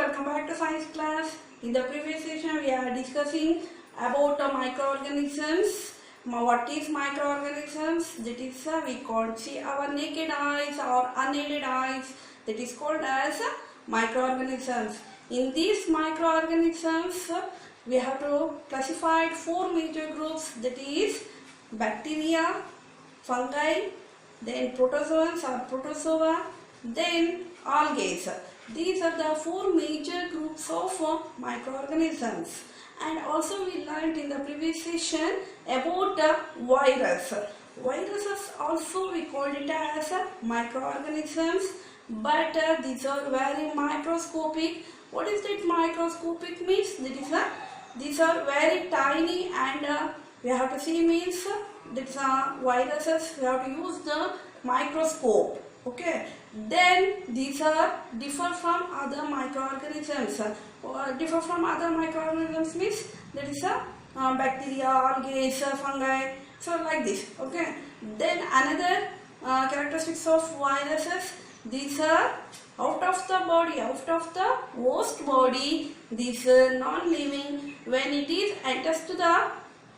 welcome back to science class. In the previous session we are discussing about microorganisms. What is microorganisms? That is we can't see our naked eyes or unaided eyes. That is called as microorganisms. In these microorganisms we have to classify four major groups, that is bacteria, fungi, then protozoans or protozoa, then algae. These are the four major groups of microorganisms. And also we learned in the previous session about virus. Viruses also we called it as microorganisms, but these are very microscopic. What is that microscopic means? These are very tiny, and we have to see means that viruses we have to use the microscope. Okay, then these are differ from other microorganisms. Differ from other microorganisms means that is bacteria, algae, fungi, so like this. Okay, then another characteristics of viruses, these are out of the body, out of the host body. These are non-living. When it is enters to the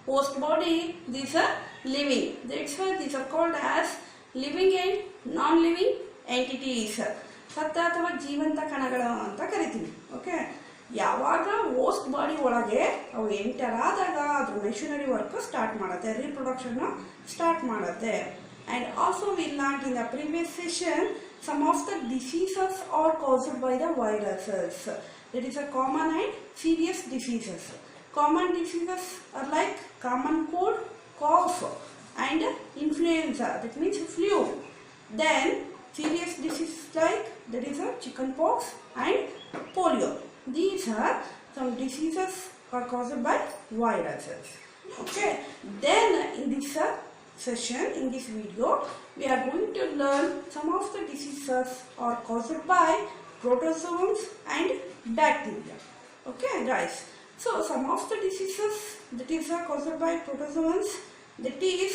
host body, these are living. That's why these are called as living and non-living entities. ಸತ್ತ ಅಥವಾ ಜೀವಂತ ಕಣಗಳು ಅಂತ ಕರಿತೀವಿ. Okay, ಯಾವಾಗ host body ಒಳಗೆ ಅವು enter ಆದಾಗ ಅದ್ರ ಮೆಷಿನರಿ ವರ್ಕ್ ಸ್ಟಾರ್ಟ್ ಮಾಡುತ್ತೆ, ರೀಪ್ರೊಡಕ್ಷನ್ ಸ್ಟಾರ್ಟ್ ಮಾಡುತ್ತೆ. And also we learned in the previous session some of the diseases are caused by the viruses. That is a common and serious diseases. Common diseases are like common cold, cough, and influenza, that means flu. Then serious diseases like that is a chickenpox and polio. These are some diseases are caused by viruses. Okay, then in this session, in this video, we are going to learn some of the diseases are caused by protozoans and bacteria. Okay guys, so some of the diseases that is caused by protozoans, that is,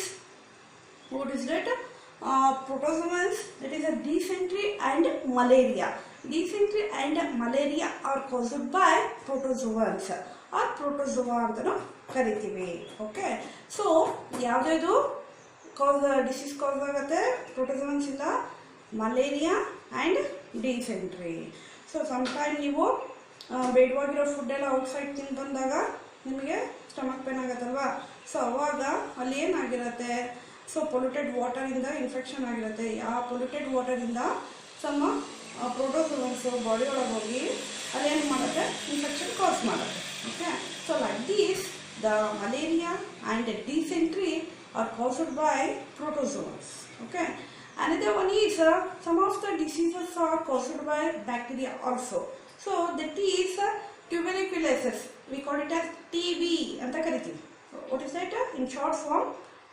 what is that? Protozoans, that is a dysentery and malaria. Dysentery and malaria are caused by protozoans or protozoa ಅಂತ ಕರಿತೀವಿ. Okay, so ಯಾವುದ್ಯಾವುದು disease ಕಾಸ್ ಆಗುತ್ತೆ ಪ್ರೋಟೋಜೋನ್ಸ್ ಇಂದ? Malaria and dysentery. So sometime ನೀವು ಬೇಡವಾಗಿರೋ food ಎಲ್ಲ outside ತಿಂದು ಬಂದಾಗ ನಿಮಗೆ stomach pain ಆಗುತ್ತಲ್ವಾ, so ಅವಾಗ ಅಲ್ಲಿ ಏನಾಗಿರುತ್ತೆ, ಸೊ ಪೊಲ್ಯೂಟೆಡ್ ವಾಟರಿಂದ ಇನ್ಫೆಕ್ಷನ್ ಆಗಿರುತ್ತೆ. ಆ ಪೊಲ್ಯೂಟೆಡ್ ವಾಟರಿಂದ ಸಮ ಪ್ರೋಟೋಜೋನ್ಸು ಬಾಡಿ ಒಳಗೆ ಹೋಗಿ ಅದೇನು ಮಾಡುತ್ತೆ, ಇನ್ಫೆಕ್ಷನ್ ಕಾಸ್ ಮಾಡುತ್ತೆ. Okay, so like these the malaria and dysentery are caused by protozoans. Okay, another one is some of the diseases are caused by bacteria also. So that is tuberculosis, we call it as TB anta kariತೀವಿ. What is that? In short form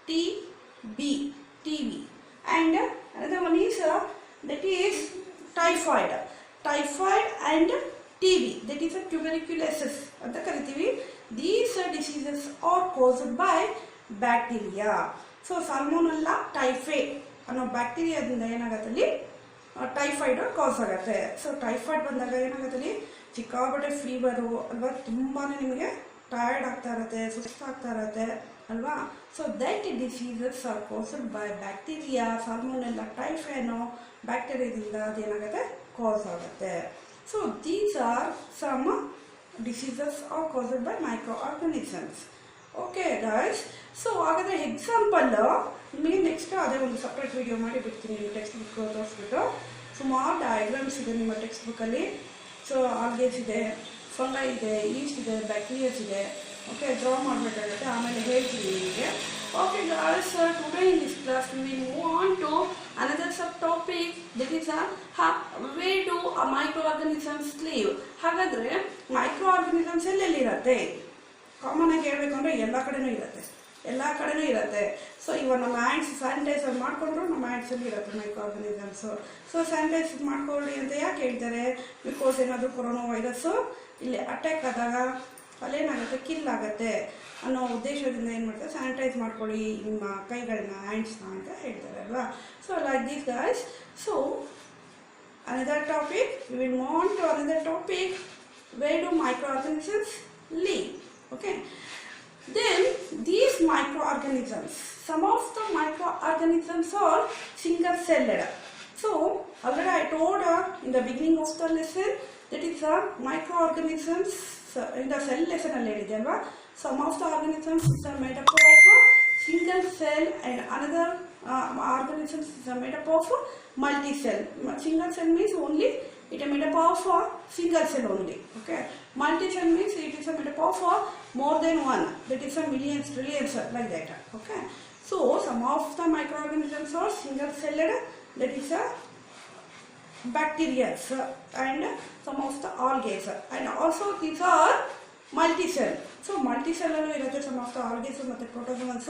TB. And another one is that is typhoid and TB, that is a tuberculosis anta kariತೀವಿ. These diseases are caused by bacteria. So salmonella typhi ಅನ್ನೋ ಬ್ಯಾಕ್ಟೀರಿಯಾದಿಂದ ಏನಾಗತ್ತಲ್ಲಿ typhoid ಕಾಸ್ ಆಗುತ್ತೆ. So typhoid ಬಂದಾಗ ಏನಾಗತ್ತಲ್ಲಿ ಸಿಕ್ಕಾಪಟ್ಟೆ fever ಅಲ್ವಾ, ತುಂಬಾ ನಿಮಗೆ tired ಆಗ್ತಾ ಇರುತ್ತೆ, ಸುಸ್ತಾಗ್ತಾ ಇರುತ್ತೆ ಅಲ್ವಾ. So that diseases are caused by bacteria. Salmonella typhi ಅನ್ನೋ ಬ್ಯಾಕ್ಟೀರಿಯಾದಿಂದ ಅದೇನಾಗುತ್ತೆ, ಕಾಸ್ ಆಗುತ್ತೆ. So these are some diseases are caused by micro organisms. Okay guys, so ಹಾಗಾದರೆ ಎಕ್ಸಾಂಪಲ್ ನಿಮಗೆ ನೆಕ್ಸ್ಟ್ ಅದೇ ಒಂದು ಸಪ್ರೇಟ್ ವಿಡಿಯೋ ಮಾಡಿ ಬಿಡ್ತೀನಿ. ಟೆಕ್ಸ್ಟ್ ಬುಕ್ ತೋರಿಸ್ಬಿಟ್ಟು ಸುಮಾರು ಡಯಾಗ್ರಾಮ್ಸ್ ಇದೆ ನಿಮ್ಮ ಟೆಕ್ಸ್ಟ್ ಬುಕ್ಕಲ್ಲಿ. ಸೊ ಆಲ್ಗೇಸ್ ಇದೆ, ಫಂಗೈ ಇದೆ, ಈಸ್ಟ್ ಇದೆ, ಬ್ಯಾಕ್ಟೀರಿಯಾಸ್ ಇದೆ. ಓಕೆ, ಡ್ರಾ ಮಾಡಬೇಕಾಗುತ್ತೆ, ಆಮೇಲೆ ಹೇಳ್ತೀನಿ ನಿಮಗೆ. Okay guys, today in this class we will move on to another sub topic, that is way to micro organisms live. ಹಾಗಾದರೆ ಮೈಕ್ರೋ ಆರ್ಗನಿಸಮ್ಸ್ ಎಲ್ಲೆಲ್ಲಿರುತ್ತೆ? ಕಾಮನ್ ಆಗಿ ಹೇಳ್ಬೇಕು ಅಂದರೆ ಎಲ್ಲ ಕಡೆನೂ ಇರುತ್ತೆ. ಸೊ ಇವಾಗ ನಮ್ಮ ಹ್ಯಾಂಡ್ಸ್ ಸ್ಯಾನಿಟೈಸರ್ ಮಾಡಿಕೊಂಡ್ರು ನಮ್ಮ ಹ್ಯಾಂಡ್ಸಲ್ಲಿ ಇರುತ್ತೆ ಮೈಕ್ರೋ ಆರ್ಗನಿಸಮ್ಸು. ಸೊ ಸ್ಯಾನಿಟೈಸ್ ಮಾಡ್ಕೊಳ್ಳಿ ಅಂತ ಯಾಕೆ ಹೇಳ್ತಾರೆ? ಬಿಕಾಸ್ ಏನಾದರೂ ಕೊರೋನಾ ವೈರಸ್ಸು ಇಲ್ಲಿ ಅಟ್ಯಾಕ್ ಆದಾಗ ಅಲ್ಲೇನಾಗುತ್ತೆ, ಕಿಲ್ ಆಗುತ್ತೆ ಅನ್ನೋ ಉದ್ದೇಶದಿಂದ ಏನು ಮಾಡ್ತಾರೆ, ಸ್ಯಾನಿಟೈಸ್ ಮಾಡ್ಕೊಳ್ಳಿ ನಿಮ್ಮ ಕೈಗಳನ್ನ, ಹ್ಯಾಂಡ್ಸ್ನ ಅಂತ ಹೇಳ್ತಾರೆ ಅಲ್ವಾ. So like this guys. So another topic, we will move on to another topic. where do microorganisms live? Okay. Then these microorganisms, some of the microorganisms are single celled. So already I told in the beginning of the lesson that is microorganisms in the cell lesson already. Some of the organisms are made up of single cell and another organisms are made up of multi-cell. Single cell means only it is made up of single cell only. Okay. Multi-cell means it is made up of more than one. That is millions, trillions, like that. Okay. So some of the microorganisms are single celled. That is bacteria and some of the algae, and also these are multi-cell. So multi-cellular irutte some of the algae matte protozoans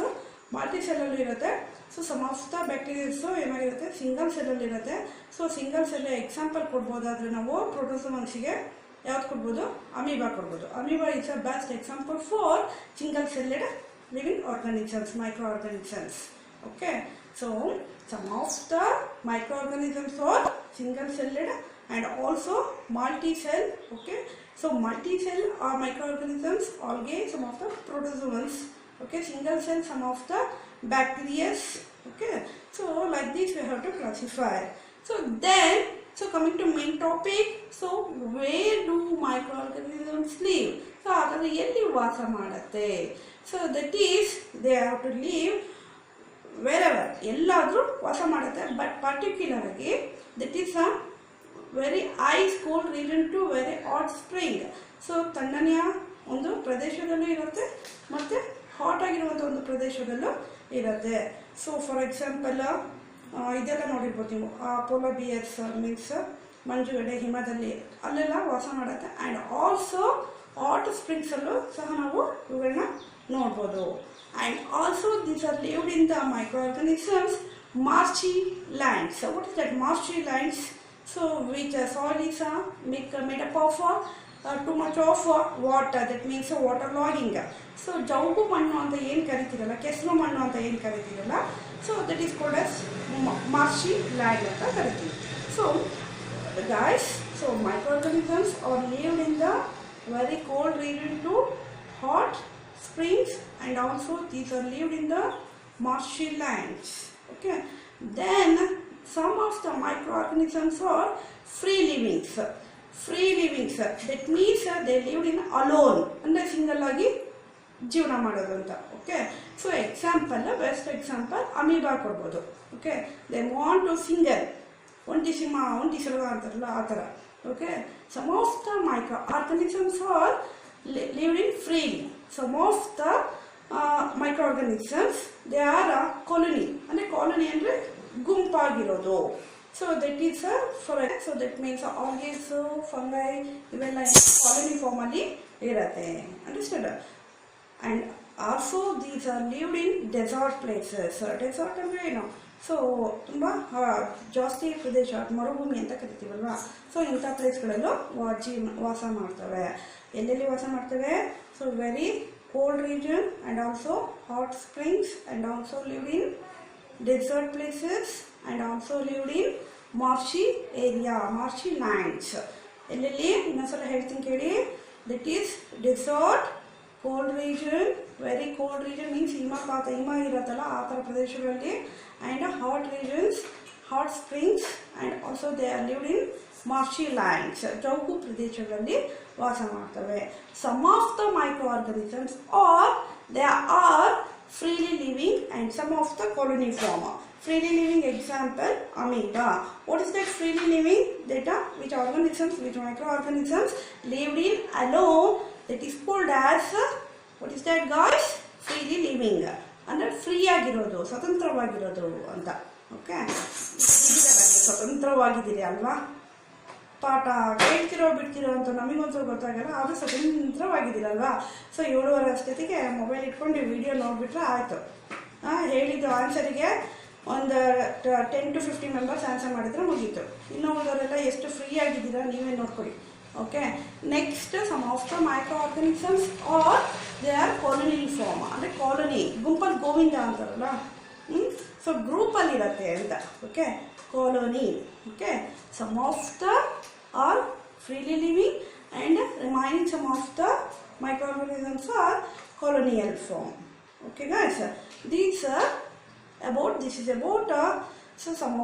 multi-cellular irutte. So some of the bacteria enagirutte single cellular irutte. So single cell example kodbodaadre ನಾವು protozoans ಗೆ ಯಾವುದು ಕೊಡಬಹುದು? Amoeba ಕೊಡಬಹುದು. Amoeba is a best example for single celled living organisms, microorganisms. Okay. So some of the microorganisms are single celled and also multi-cell. Okay. So multi-cell are microorganisms, algae, some of the protozoans. Okay. Single cell, some of the bacteria. Okay. So like this we have to classify. So then, so coming to main topic, so where do microorganisms live? So adare elli vasa madutte? So that is they have to live wherever, ಎಲ್ಲಾದರೂ ವಾಸ ಮಾಡುತ್ತೆ. But particular ಆಗಿ that is a very ice cold region to very hot spring. So ತಣ್ಣನೆಯ ಒಂದು ಪ್ರದೇಶದಲ್ಲೂ ಇರುತ್ತೆ ಮತ್ತು hot ಆಗಿರುವಂಥ ಒಂದು ಪ್ರದೇಶದಲ್ಲೂ ಇರುತ್ತೆ. ಸೊ ಫಾರ್ ಎಕ್ಸಾಂಪಲ್ ಇದೆಲ್ಲ ನೋಡಿರ್ಬೋದು ನೀವು, ಪೋಲಾರ್ ಬಿಯರ್ಸ್ ಮೀನ್ಸ್ ಮಂಜುಗಡ್ಡೆ ಹಿಮದಲ್ಲಿ ಅಲ್ಲೆಲ್ಲ ವಾಸ ಮಾಡುತ್ತೆ. ಆ್ಯಂಡ್ ಆಲ್ಸೋ ಹಾಟ್ ಸ್ಪ್ರಿಂಗ್ಸಲ್ಲೂ ಸಹ ನಾವು ಇವುಗಳನ್ನ ನೋಡ್ಬೋದು. And also these are lived in the microorganisms marshy lands. So what is that marshy lands? So which soil is made up of too much of water, that means water logging. So ಜೌಗು ಮಣ್ಣು ಅಂತ ಏನು ಕರಿತೀರಲ್ಲ, ಕೆಸರು ಮಣ್ಣು ಅಂತ ಏನು ಕರಿತೀರಲ್ಲ, so that is called as marshy land ಅಂತ ಕರಿತೀವಿ. So guys, so microorganisms are lived in the very cold region to hot springs, and also these are lived in the marshy lands. Okay. Then some of the microorganisms are free livings. Free livings, that means they lived in alone, ಅಂದ್ರೆ single ಆಗಿ ಜೀವನ ಮಾಡೋದು ಅಂತ. Okay. So example, best example amoeba ಕೊಡ್ಬೋದು. Okay. They want to single, ಒಂಟಿ ಸಿಂಹ ಒಂಟಿ ಸಲಗ ಅಂತಾರಲ್ಲ ಆ ಥರ. Okay. Some of the microorganisms are living freely. Some of the microorganisms, they are a colony. ಅಂದರೆ ಕಾಲೋನಿ ಅಂದರೆ ಗುಂಪಾಗಿರೋದು. So that is so that means algaes, fungi ಇವೆಲ್ಲ ಕಾಲೋನಿ ಫಾರ್ಮಲ್ಲಿ ಇರುತ್ತೆ. Understand? And also these are lived in desert places. Desert ಅಂದರೆ ಏನು? So ತುಂಬ ಜಾಸ್ತಿ ಪ್ರದೇಶ, ಮರುಭೂಮಿ ಅಂತ ಕರಿತೀವಲ್ವಾ. ಸೊ ಇಂಥ ಪ್ಲೇಸ್ಗಳಲ್ಲೂ ವಾಸ ಮಾಡ್ತವೆ. ಎಲ್ಲೆಲ್ಲಿ ವಾಸ ಮಾಡ್ತವೆ? So very cold region and also hot springs, and also lived in desert places, and also lived in marshy area, marshy lands. ಎಲ್ಲೆಲ್ಲಿ ಇನ್ನೊಂದ್ಸಲ ಹೇಳ್ತೀನಿ ಕೇಳಿ. That is desert, cold region, very cold region means ಹಿಮ ಇರುತ್ತಲ್ಲ ಆ ಥರ ಪ್ರದೇಶಗಳಲ್ಲಿ, and hot regions, hot springs, and also they are lived in marshy lands, ಜೌಗು ಪ್ರದೇಶಗಳಲ್ಲಿ ವಾಸ ಮಾಡ್ತವೆ. Some of the microorganisms they are freely living and some of the colony form. Freely living example amoeba. What is that freely living? That which organisms, which microorganisms lived in alone, that is called as what is that guys? Freely living. ಅಂದ್ರೆ free ಆಗಿರೋದು, ಸ್ವತಂತ್ರವಾಗಿರೋದು ಅಂತ. Okay. ಸ್ವತಂತ್ರವಾಗಿದ್ದೀರಿ ಅಲ್ವಾ? ಪಾಠ ಕೇಳ್ತಿರೋ ಬಿಡ್ತಿರೋ ಅಂತ ನಮಗೊಂಚೂರು ಗೊತ್ತಾಗಲ್ಲ, ಆದರೂ ಸ್ವತಂತ್ರವಾಗಿದ್ದೀರಲ್ವಾ. So 7:30 ಅಷ್ಟೊತ್ತಿಗೆ mobile ಇಟ್ಕೊಂಡು ವಿಡಿಯೋ ನೋಡಿಬಿಟ್ರೆ ಆಯಿತು. ಹೇಳಿದ್ದು ಆನ್ಸರಿಗೆ ಒಂದು 10 to 15 ಮೆಂಬರ್ಸ್ ಆನ್ಸರ್ ಮಾಡಿದ್ರೆ ಮುಗೀತು. ಇನ್ನು ಉಳಿದವರೆಲ್ಲ ಎಷ್ಟು ಫ್ರೀ ಆಗಿದ್ದೀರಾ ನೀವೇ ನೋಡ್ಕೊಳ್ಳಿ. Okay. Next, some of the microorganisms are they are colonial form. ಅಂದರೆ ಕಾಲೋನಿ, ಗುಂಪಲ್ಲಿ ಗೋವಿಂದ ಅಂತಾರಲ್ಲ, ಸೊ ಗ್ರೂಪಲ್ಲಿ ಇರುತ್ತೆ ಅಂತ. Okay. Colony. Okay. Some of the are freely living and remaining some of the microorganisms are colonial form. Okay guys, these this is about so some of